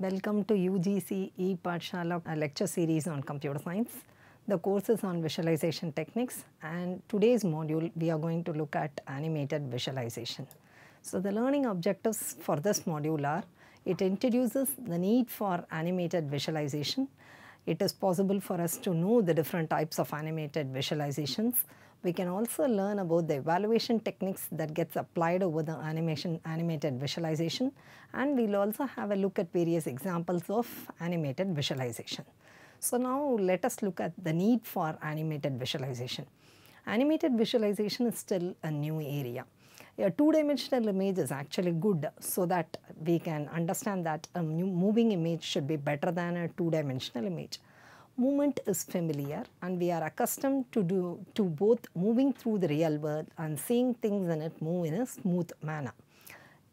Welcome to UGC E-Pathshala lecture series on computer science. The course is on visualization techniques, and today's module we are going to look at animated visualization. So the learning objectives for this module are: it introduces the need for animated visualization. It is possible for us to know the different types of animated visualizations. We can also learn about the evaluation techniques that gets applied over the animated visualization, and we will also have a look at various examples of animated visualization. So now let us look at the need for animated visualization. Animated visualization is still a new area. A two-dimensional image is actually good, so that we can understand that a moving image should be better than a two-dimensional image. Movement is familiar, and we are accustomed to both moving through the real world and seeing things in it move in a smooth manner.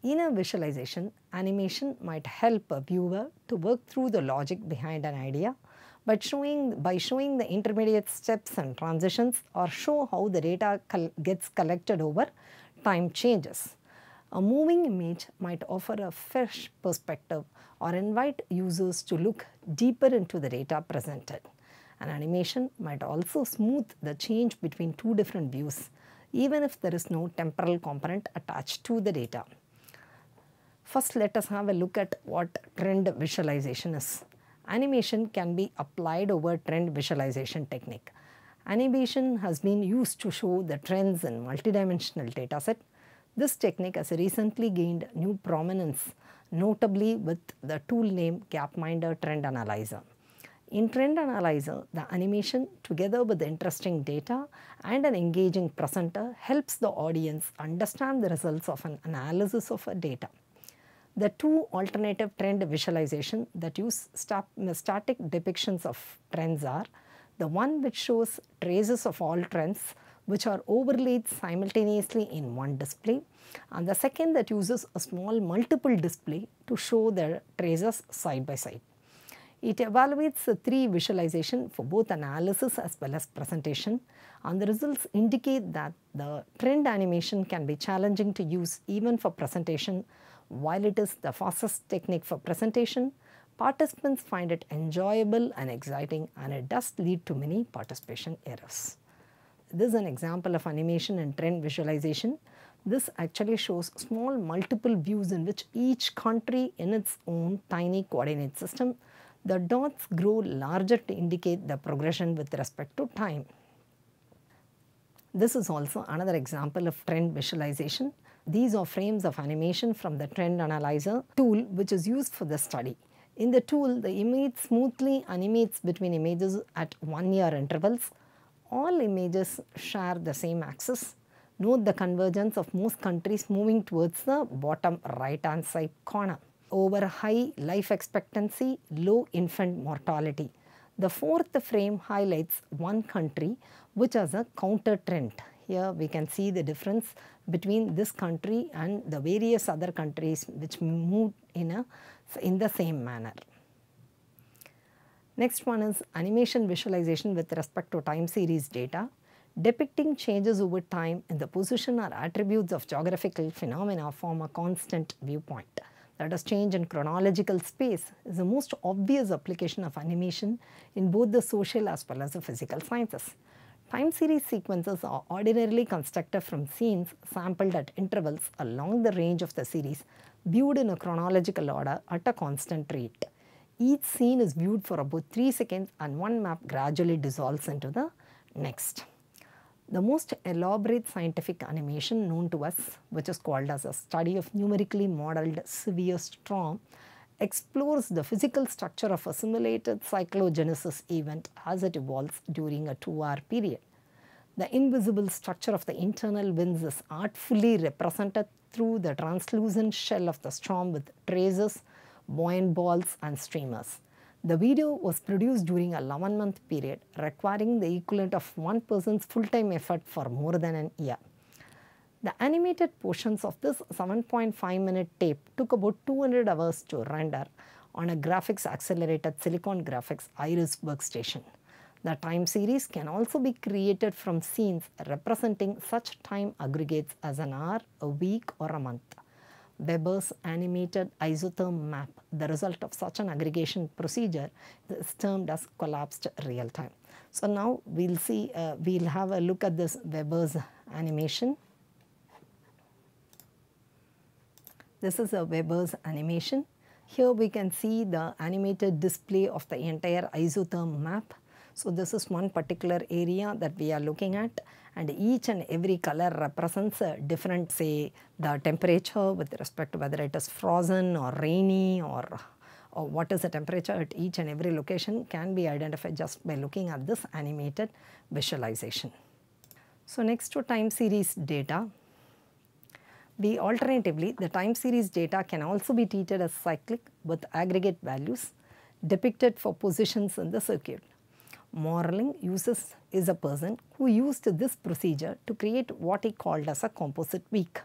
In a visualization, animation might help a viewer to work through the logic behind an idea by showing the intermediate steps and transitions, or show how the data gets collected over time changes. A moving image might offer a fresh perspective or invite users to look deeper into the data presented. An animation might also smooth the change between two different views, even if there is no temporal component attached to the data. First, let us have a look at what trend visualization is. Animation can be applied over trend visualization technique. Animation has been used to show the trends in multidimensional dataset. This technique has recently gained new prominence, notably with the tool named Gapminder Trend Analyzer. In Trend Analyzer, the animation together with the interesting data and an engaging presenter helps the audience understand the results of an analysis of a data. The two alternative trend visualization that use static depictions of trends are the one which shows traces of all trends which are overlaid simultaneously in one display, and the second that uses a small multiple display to show the traces side by side. It evaluates the three visualization for both analysis as well as presentation, and the results indicate that the trend animation can be challenging to use even for presentation. While it is the fastest technique for presentation, participants find it enjoyable and exciting, and it does lead to many participation errors. This is an example of animation and trend visualization. This actually shows small multiple views in which each country in its own tiny coordinate system. The dots grow larger to indicate the progression with respect to time. This is also another example of trend visualization. These are frames of animation from the Trend Analyzer tool, which is used for the study. In the tool, the image smoothly animates between images at 1 year intervals. All images share the same axis. Note the convergence of most countries moving towards the bottom right hand side corner. Over high life expectancy, low infant mortality. The fourth frame highlights one country which has a counter trend. Here we can see the difference between this country and the various other countries which move in the same manner. Next one is animation visualization with respect to time series data. Depicting changes over time in the position or attributes of geographical phenomena form a constant viewpoint. That is, change in chronological space is the most obvious application of animation in both the social as well as the physical sciences. Time series sequences are ordinarily constructed from scenes sampled at intervals along the range of the series, viewed in a chronological order at a constant rate. Each scene is viewed for about 3 seconds, and one map gradually dissolves into the next. The most elaborate scientific animation known to us, which is called as a study of numerically modeled severe storm, explores the physical structure of a simulated cyclogenesis event as it evolves during a 2-hour period. The invisible structure of the internal winds is artfully represented through the translucent shell of the storm with traces, buoyant balls and streamers. The video was produced during a 11-month period, requiring the equivalent of one person's full-time effort for more than an year. The animated portions of this 7.5-minute tape took about 200 hours to render on a graphics accelerated silicon graphics Iris workstation. The time series can also be created from scenes representing such time aggregates as an hour, a week or a month. Weber's animated isotherm map, the result of such an aggregation procedure, is termed as collapsed real time. So now we'll see, we'll have a look at this Weber's animation. This is a Weber's animation. Here we can see the animated display of the entire isotherm map. So this is one particular area that we are looking at, and each and every color represents a different, say, the temperature with respect to whether it is frozen or rainy or what is the temperature at each and every location can be identified just by looking at this animated visualization. So next to time series data, alternatively, the time series data can also be treated as cyclic with aggregate values depicted for positions in the circuit. Morling is a person who used this procedure to create what he called as a composite week,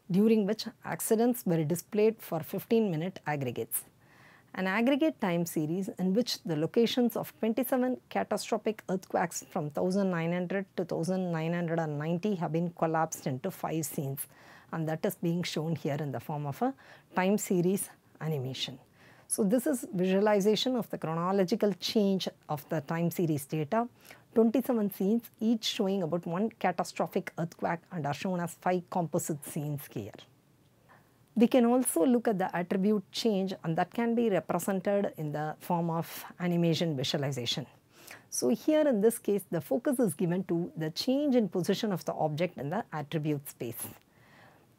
during which accidents were displayed for 15-minute aggregates. An aggregate time series in which the locations of 27 catastrophic earthquakes from 1900 to 1990 have been collapsed into 5 scenes, and that is being shown here in the form of a time series animation. So this is visualization of the chronological change of the time series data, 27 scenes, each showing about one catastrophic earthquake, and are shown as 5 composite scenes here. We can also look at the attribute change, and that can be represented in the form of animation visualization. So here in this case, the focus is given to the change in position of the object in the attribute space.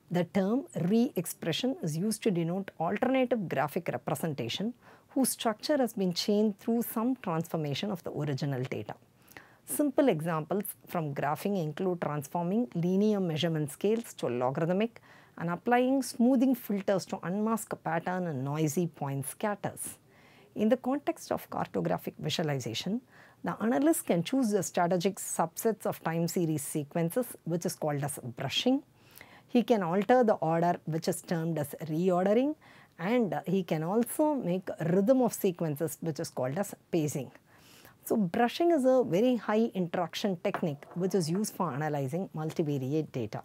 The term re-expression is used to denote alternative graphic representation whose structure has been changed through some transformation of the original data. Simple examples from graphing include transforming linear measurement scales to logarithmic and applying smoothing filters to unmask a pattern in noisy point scatters. In the context of cartographic visualization, the analyst can choose the strategic subsets of time series sequences, which is called as brushing. He can alter the order, which is termed as reordering, and he can also make a rhythm of sequences, which is called as pacing. So brushing is a very high interaction technique which is used for analyzing multivariate data.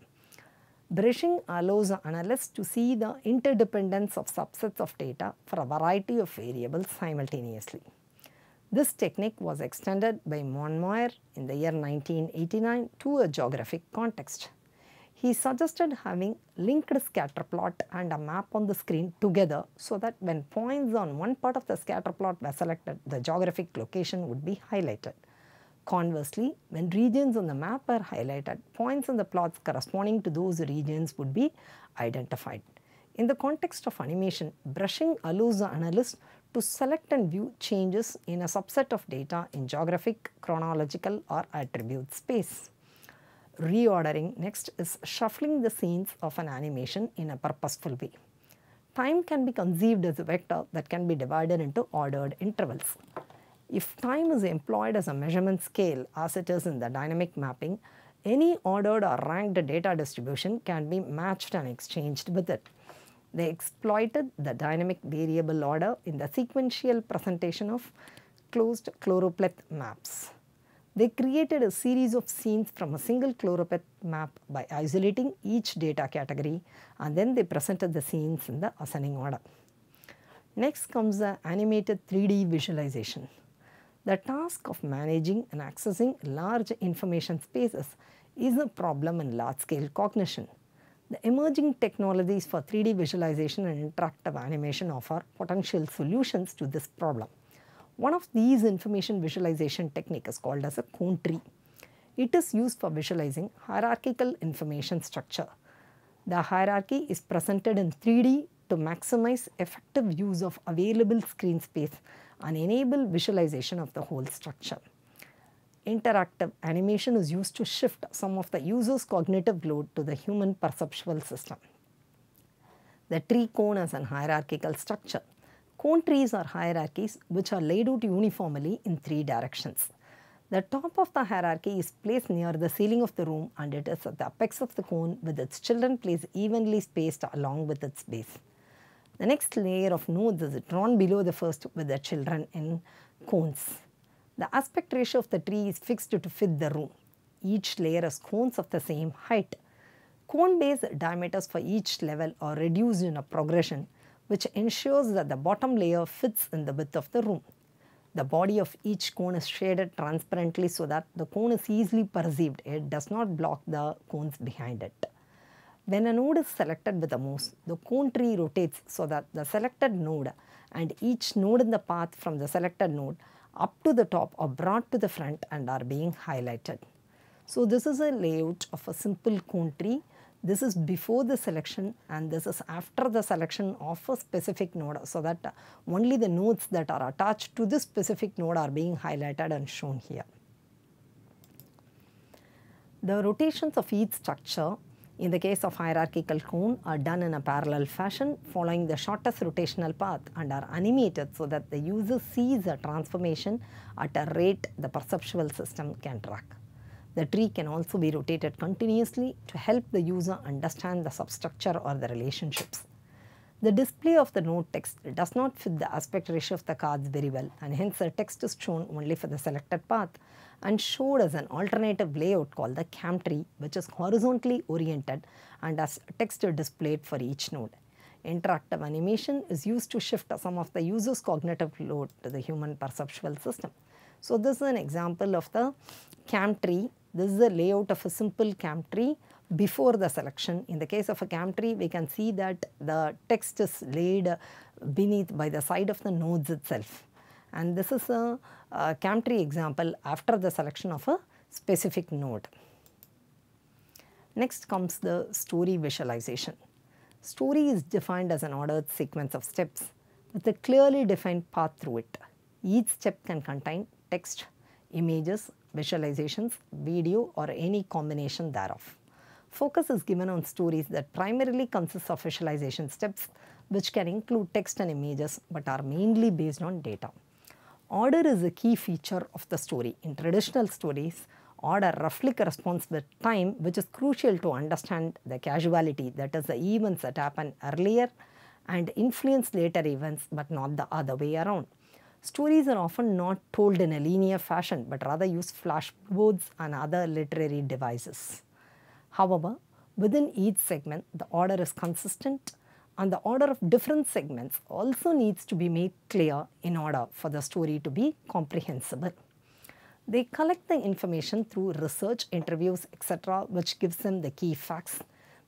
Brushing allows the analyst to see the interdependence of subsets of data for a variety of variables simultaneously. This technique was extended by Monmoyer in the year 1989 to a geographic context. He suggested having linked scatter plot and a map on the screen together so that when points on one part of the scatter plot were selected, the geographic location would be highlighted. Conversely, when regions on the map are highlighted, points in the plots corresponding to those regions would be identified. In the context of animation, brushing allows the analyst to select and view changes in a subset of data in geographic, chronological, or attribute space. Reordering next is shuffling the scenes of an animation in a purposeful way. Time can be conceived as a vector that can be divided into ordered intervals. If time is employed as a measurement scale, as it is in the dynamic mapping, any ordered or ranked data distribution can be matched and exchanged with it. They exploited the dynamic variable order in the sequential presentation of closed choropleth maps. They created a series of scenes from a single choropleth map by isolating each data category, and then they presented the scenes in the ascending order. Next comes the animated 3D visualization. The task of managing and accessing large information spaces is a problem in large-scale cognition. The emerging technologies for 3D visualization and interactive animation offer potential solutions to this problem. One of these information visualization technique is called as a cone tree. It is used for visualizing hierarchical information structure. The hierarchy is presented in 3D to maximize effective use of available screen space and enable visualization of the whole structure. Interactive animation is used to shift some of the user's cognitive load to the human perceptual system. The tree cone is an hierarchical structure. Cone trees are hierarchies which are laid out uniformly in 3 directions. The top of the hierarchy is placed near the ceiling of the room, and it is at the apex of the cone with its children placed evenly spaced along with its base. The next layer of nodes is drawn below the first with the children in cones. The aspect ratio of the tree is fixed to fit the room. Each layer has cones of the same height. Cone base diameters for each level are reduced in a progression which ensures that the bottom layer fits in the width of the room. The body of each cone is shaded transparently so that the cone is easily perceived. It does not block the cones behind it. When a node is selected with a mouse, the cone tree rotates so that the selected node and each node in the path from the selected node up to the top are brought to the front and are being highlighted. So this is a layout of a simple cone tree. This is before the selection and this is after the selection of a specific node, so that only the nodes that are attached to this specific node are being highlighted and shown here. The rotations of each structure in the case of hierarchical cone are done in a parallel fashion following the shortest rotational path and are animated so that the user sees a transformation at a rate the perceptual system can track. The tree can also be rotated continuously to help the user understand the substructure or the relationships. The display of the node text does not fit the aspect ratio of the cards very well, and hence the text is shown only for the selected path and showed as an alternative layout called the cam tree, which is horizontally oriented and has text displayed for each node. Interactive animation is used to shift some of the user's cognitive load to the human perceptual system. So this is an example of the cam tree. This is the layout of a simple cam tree before the selection. In the case of a cam tree, we can see that the text is laid beneath by the side of the nodes itself. And this is a cam tree example after the selection of a specific node. Next comes the story visualization. Story is defined as an ordered sequence of steps with a clearly defined path through it. Each step can contain text, images, visualizations, video, or any combination thereof. Focus is given on stories that primarily consist of visualization steps, which can include text and images but are mainly based on data. Order is a key feature of the story. In traditional stories, order roughly corresponds with time, which is crucial to understand the causality, that is, the events that happen earlier and influence later events, but not the other way around. Stories are often not told in a linear fashion, but rather use flashcards and other literary devices. However, within each segment, the order is consistent, and the order of different segments also needs to be made clear in order for the story to be comprehensible. They collect the information through research, interviews, etc., which gives them the key facts.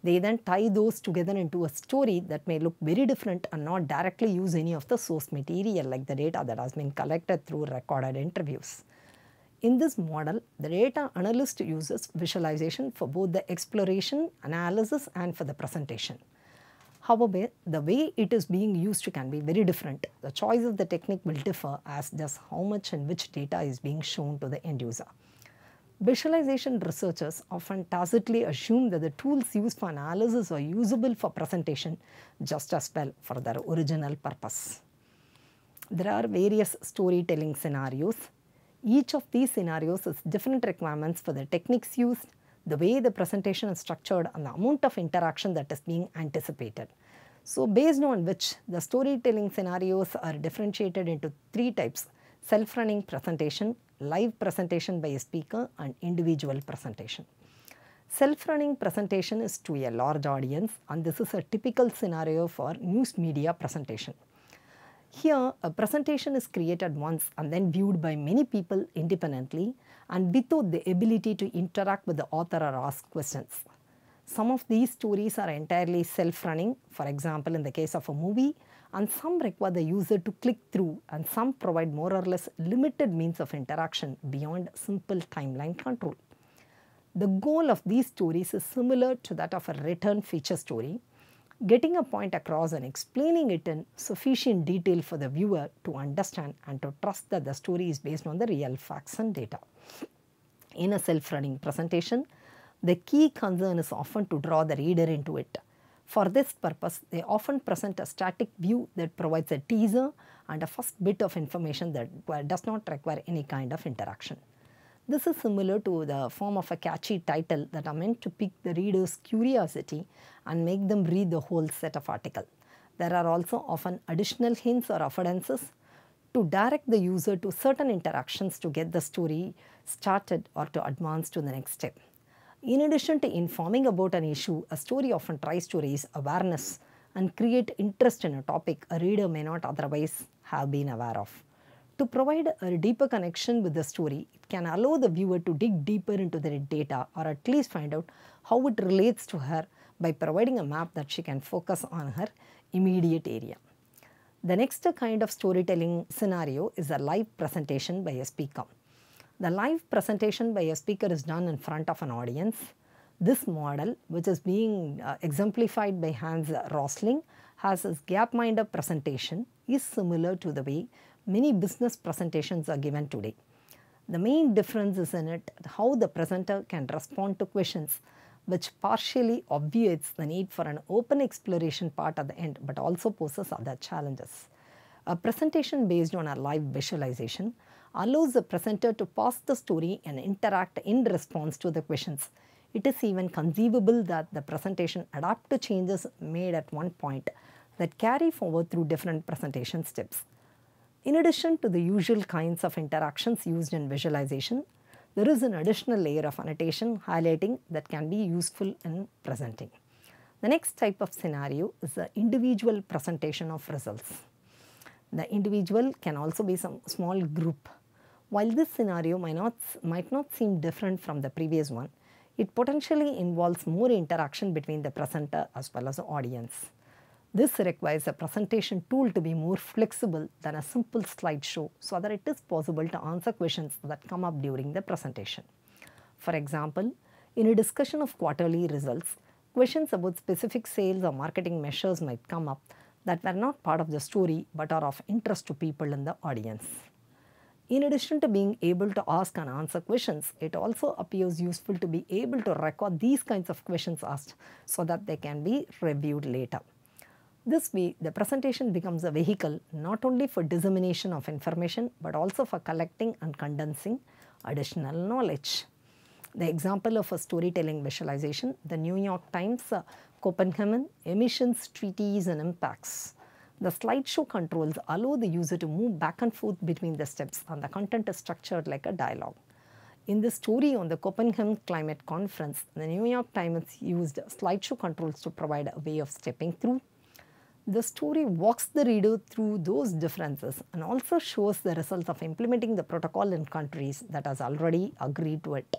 They then tie those together into a story that may look very different and not directly use any of the source material like the data that has been collected through recorded interviews. In this model, the data analyst uses visualization for both the exploration, analysis, and for the presentation. However, the way it is being used can be very different. The choice of the technique will differ, as does how much and which data is being shown to the end user. Visualization researchers often tacitly assume that the tools used for analysis are usable for presentation just as well for their original purpose. There are various storytelling scenarios. Each of these scenarios has different requirements for the techniques used, the way the presentation is structured, and the amount of interaction that is being anticipated. So based on which the storytelling scenarios are differentiated into three types: self-running presentation, live presentation by a speaker, and individual presentation. Self-running presentation is to a large audience, and this is a typical scenario for news media presentation. Here, a presentation is created once and then viewed by many people independently and without the ability to interact with the author or ask questions. Some of these stories are entirely self-running, for example in the case of a movie, and some require the user to click through, and some provide more or less limited means of interaction beyond simple timeline control. The goal of these stories is similar to that of a written feature story, getting a point across and explaining it in sufficient detail for the viewer to understand and to trust that the story is based on the real facts and data. In a self-running presentation, the key concern is often to draw the reader into it. For this purpose, they often present a static view that provides a teaser and a first bit of information that does not require any kind of interaction. This is similar to the form of a catchy title that are meant to pique the reader's curiosity and make them read the whole set of article. There are also often additional hints or affordances to direct the user to certain interactions to get the story started or to advance to the next step. In addition to informing about an issue, a story often tries to raise awareness and create interest in a topic a reader may not otherwise have been aware of. To provide a deeper connection with the story, it can allow the viewer to dig deeper into the data or at least find out how it relates to her by providing a map that she can focus on her immediate area. The next kind of storytelling scenario is a live presentation by a speaker. The live presentation by a speaker is done in front of an audience. This model, which is being exemplified by Hans Rosling, has a gapminder presentation, is similar to the way many business presentations are given today. The main difference is in it how the presenter can respond to questions, which partially obviates the need for an open exploration part at the end, but also poses other challenges. A presentation based on a live visualization allows the presenter to pause the story and interact in response to the questions. It is even conceivable that the presentation adapts to changes made at one point that carry forward through different presentation steps. In addition to the usual kinds of interactions used in visualization, there is an additional layer of annotation highlighting that can be useful in presenting. The next type of scenario is the individual presentation of results. The individual can also be some small group. While this scenario might not seem different from the previous one, it potentially involves more interaction between the presenter as well as the audience. This requires a presentation tool to be more flexible than a simple slideshow so that it is possible to answer questions that come up during the presentation. For example, in a discussion of quarterly results, questions about specific sales or marketing measures might come up that were not part of the story but are of interest to people in the audience. In addition to being able to ask and answer questions, it also appears useful to be able to record these kinds of questions asked so that they can be reviewed later. This way, the presentation becomes a vehicle not only for dissemination of information but also for collecting and condensing additional knowledge. The example of a storytelling visualization, the New York Times Copenhagen Emissions Treaties and Impacts. The slideshow controls allow the user to move back and forth between the steps, and the content is structured like a dialogue. In the story on the Copenhagen Climate Conference, the New York Times used slideshow controls to provide a way of stepping through. The story walks the reader through those differences and also shows the results of implementing the protocol in countries that has already agreed to it.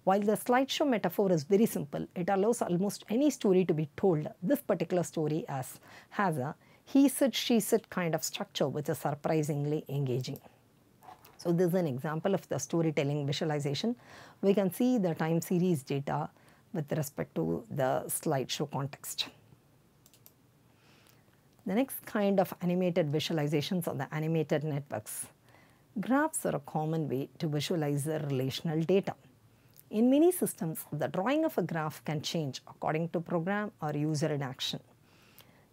While the slideshow metaphor is very simple, it allows almost any story to be told. This particular story has a he said, she said kind of structure which is surprisingly engaging. So this is an example of the storytelling visualization. We can see the time series data with respect to the slideshow context. The next kind of animated visualizations are the animated networks. Graphs are a common way to visualize the relational data. In many systems, the drawing of a graph can change according to program or user interaction.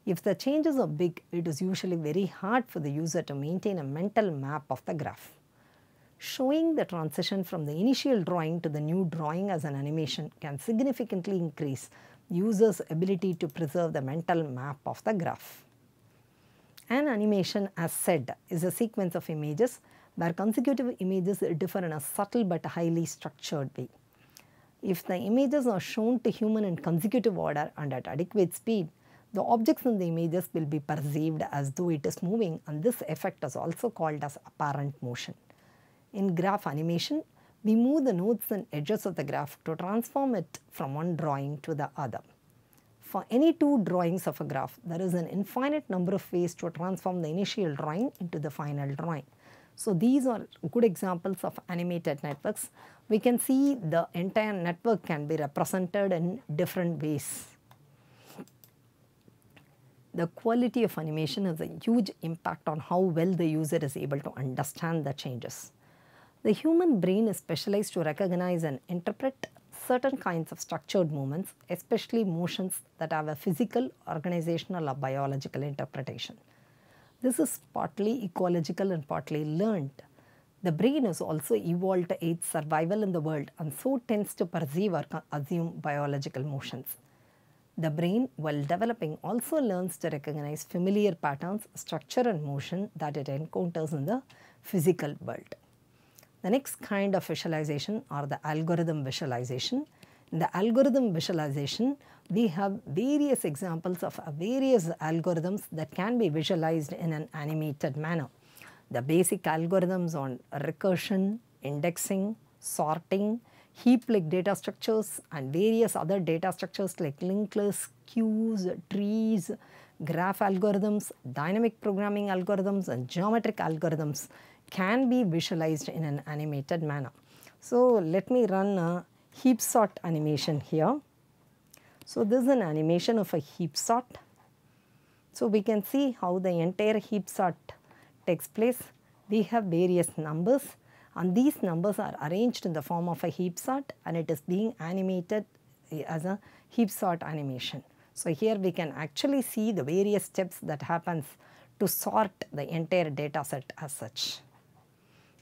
If the changes are big, it is usually very hard for the user to maintain a mental map of the graph. Showing the transition from the initial drawing to the new drawing as an animation can significantly increase the user's ability to preserve the mental map of the graph. An animation, as said, is a sequence of images where consecutive images differ in a subtle but highly structured way. If the images are shown to human in consecutive order and at adequate speed, the objects in the images will be perceived as though it is moving, and this effect is also called as apparent motion. In graph animation, we move the nodes and edges of the graph to transform it from one drawing to the other. For any two drawings of a graph, there is an infinite number of ways to transform the initial drawing into the final drawing. So these are good examples of animated networks. We can see the entire network can be represented in different ways. The quality of animation has a huge impact on how well the user is able to understand the changes. The human brain is specialized to recognize and interpret certain kinds of structured movements, especially motions that have a physical, organizational, or biological interpretation. This is partly ecological and partly learned. The brain is also evolved to aid survival in the world and so tends to perceive or assume biological motions. The brain, while developing, also learns to recognize familiar patterns, structure, and motion that it encounters in the physical world. The next kind of visualization are the algorithm visualization. In the algorithm visualization, we have various examples of various algorithms that can be visualized in an animated manner. The basic algorithms on recursion, indexing, sorting, heap-like data structures and various other data structures like linked lists, queues, trees, graph algorithms, dynamic programming algorithms and geometric algorithms can be visualized in an animated manner. So, let me run a heap sort animation here. So, this is an animation of a heap sort. So, we can see how the entire heap sort takes place. We have various numbers and these numbers are arranged in the form of a heap sort and it is being animated as a heap sort animation. So, here we can actually see the various steps that happens to sort the entire data set as such.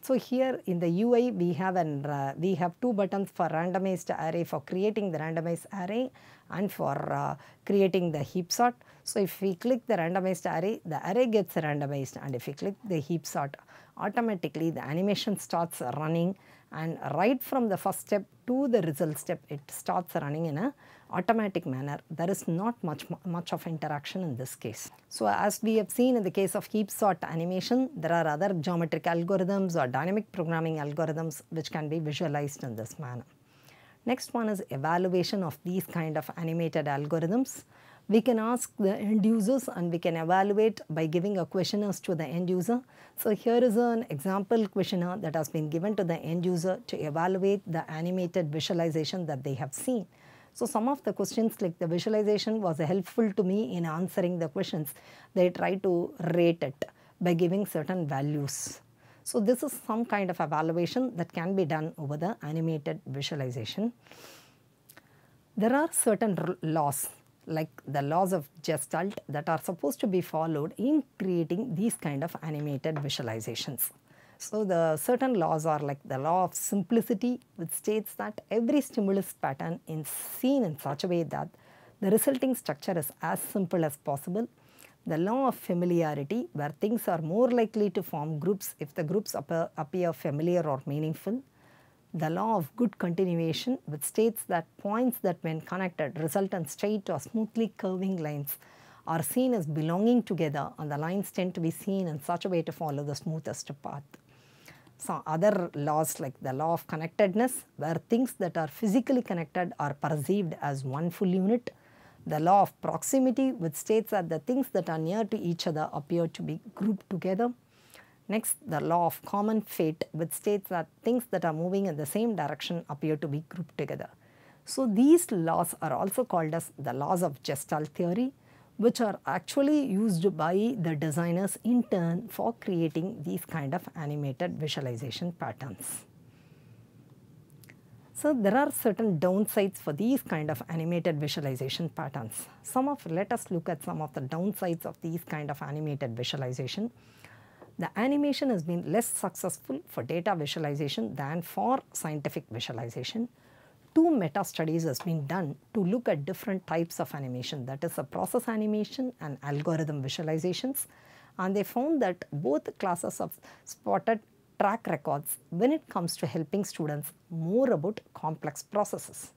So, here in the UI we have two buttons for randomized array for creating the randomized array and for creating the heap sort. So, if we click the randomized array gets randomized, and if we click the heap sort, automatically the animation starts running, and right from the first step to the result step it starts running in a automatic manner. There is not much of interaction in this case. So, as we have seen in the case of heap sort animation, there are other geometric algorithms or dynamic programming algorithms which can be visualized in this manner. Next one is evaluation of these kind of animated algorithms. We can ask the end users and we can evaluate by giving a questionnaire to the end user. So, here is an example questionnaire that has been given to the end user to evaluate the animated visualization that they have seen. So, some of the questions like the visualization was helpful to me in answering the questions. They try to rate it by giving certain values. So, this is some kind of evaluation that can be done over the animated visualization. There are certain laws like the laws of Gestalt that are supposed to be followed in creating these kind of animated visualizations. So, the certain laws are like the law of simplicity, which states that every stimulus pattern is seen in such a way that the resulting structure is as simple as possible. The law of familiarity, where things are more likely to form groups if the groups appear familiar or meaningful. The law of good continuation, which states that points that when connected result in straight or smoothly curving lines are seen as belonging together, and the lines tend to be seen in such a way to follow the smoothest path. So, other laws like the law of connectedness, where things that are physically connected are perceived as one full unit. The law of proximity, which states that the things that are near to each other appear to be grouped together. Next, the law of common fate, which states that things that are moving in the same direction appear to be grouped together. So, these laws are also called as the laws of Gestalt theory, which are actually used by the designers in turn for creating these kind of animated visualization patterns. So, there are certain downsides for these kind of animated visualization patterns. Let us look at some of the downsides of these kind of animated visualization. The animation has been less successful for data visualization than for scientific visualization. 2 meta studies has been done to look at different types of animation, that is a process animation and algorithm visualizations, and they found that both classes of spotted track records when it comes to helping students more about complex processes.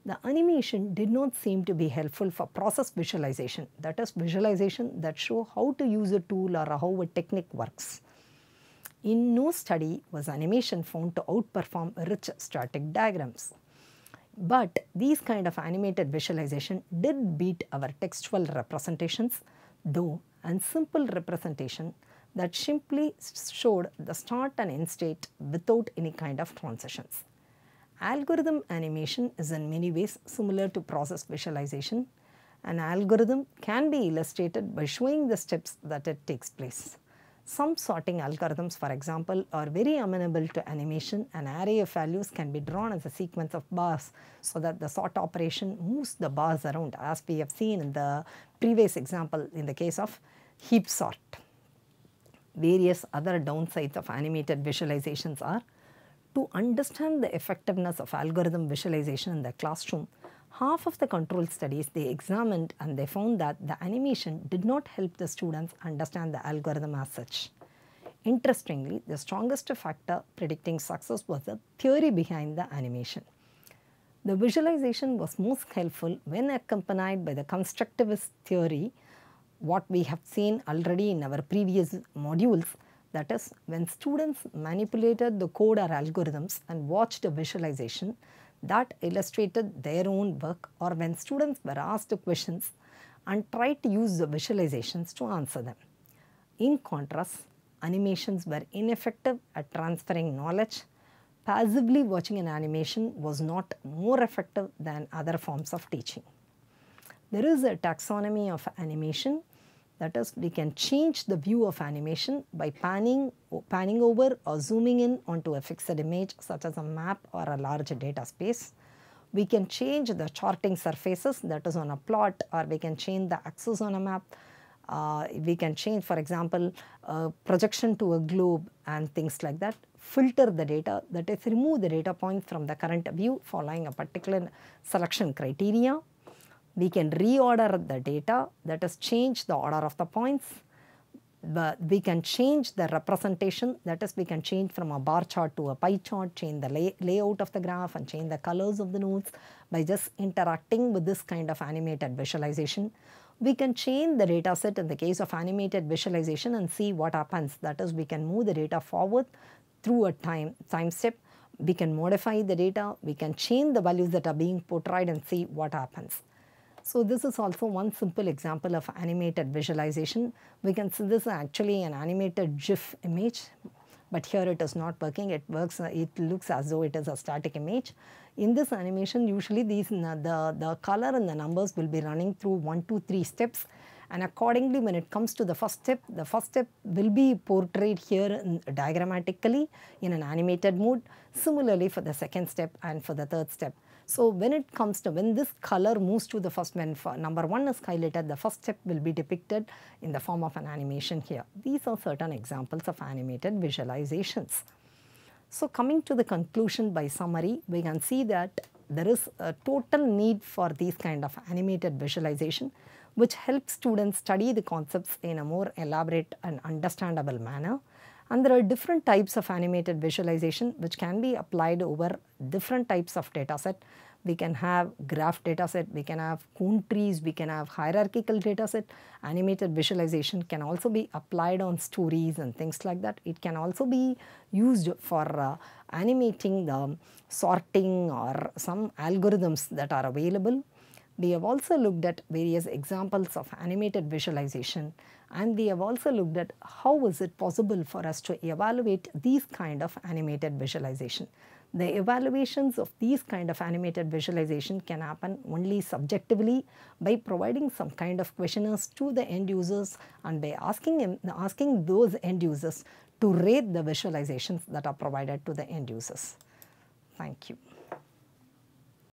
The animation did not seem to be helpful for process visualization, that is visualization that show how to use a tool or how a technique works. In no study was animation found to outperform rich static diagrams. But these kind of animated visualization did beat our textual representations, though, and simple representation that simply showed the start and end state without any kind of transitions. Algorithm animation is in many ways similar to process visualization. An algorithm can be illustrated by showing the steps that it takes place. Some sorting algorithms, for example, are very amenable to animation. An array of values can be drawn as a sequence of bars so that the sort operation moves the bars around, as we have seen in the previous example in the case of heap sort. Various other downsides of animated visualizations are: to understand the effectiveness of algorithm visualization in the classroom, half of the control studies they examined and they found that the animation did not help the students understand the algorithm as such. Interestingly, the strongest factor predicting success was the theory behind the animation. The visualization was most helpful when accompanied by the constructivist theory, what we have seen already in our previous modules. That is, when students manipulated the code or algorithms and watched a visualization that illustrated their own work, or when students were asked questions and tried to use the visualizations to answer them. In contrast, animations were ineffective at transferring knowledge. Passively watching an animation was not more effective than other forms of teaching. There is a taxonomy of animation. That is, we can change the view of animation by panning over or zooming in onto a fixed image such as a map or a large data space. We can change the charting surfaces, that is on a plot, or we can change the axis on a map. We can change, for example, projection to a globe and things like that. Filter the data, that is, remove the data points from the current view following a particular selection criteria. We can reorder the data, that is, change the order of the points. We can change the representation, that is, we can change from a bar chart to a pie chart, change the layout of the graph and change the colors of the nodes by just interacting with this kind of animated visualization. We can change the data set in the case of animated visualization and see what happens. That is, we can move the data forward through a time step. We can modify the data, we can change the values that are being portrayed and see what happens. So this is also one simple example of animated visualization. We can see this is actually an animated GIF image, but here it is not working. It looks as though it is a static image. In this animation, usually the color and the numbers will be running through 1, 2, 3 steps, and accordingly when it comes to the first step will be portrayed here diagrammatically in an animated mode. Similarly for the second step and for the third step. So when this color moves to the first, when number 1 is highlighted, the first step will be depicted in the form of an animation here. These are certain examples of animated visualizations. So coming to the conclusion by summary, we can see that there is a total need for these kind of animated visualization, which helps students study the concepts in a more elaborate and understandable manner. And there are different types of animated visualization which can be applied over different types of data set. We can have graph data set, we can have cone trees, we can have hierarchical data set. Animated visualization can also be applied on stories and things like that. It can also be used for animating the sorting or some algorithms that are available. We have also looked at various examples of animated visualization, and we have also looked at how is it possible for us to evaluate these kind of animated visualization. The evaluations of these kind of animated visualization can happen only subjectively by providing some kind of questionnaires to the end users and by asking those end users to rate the visualizations that are provided to the end users. Thank you.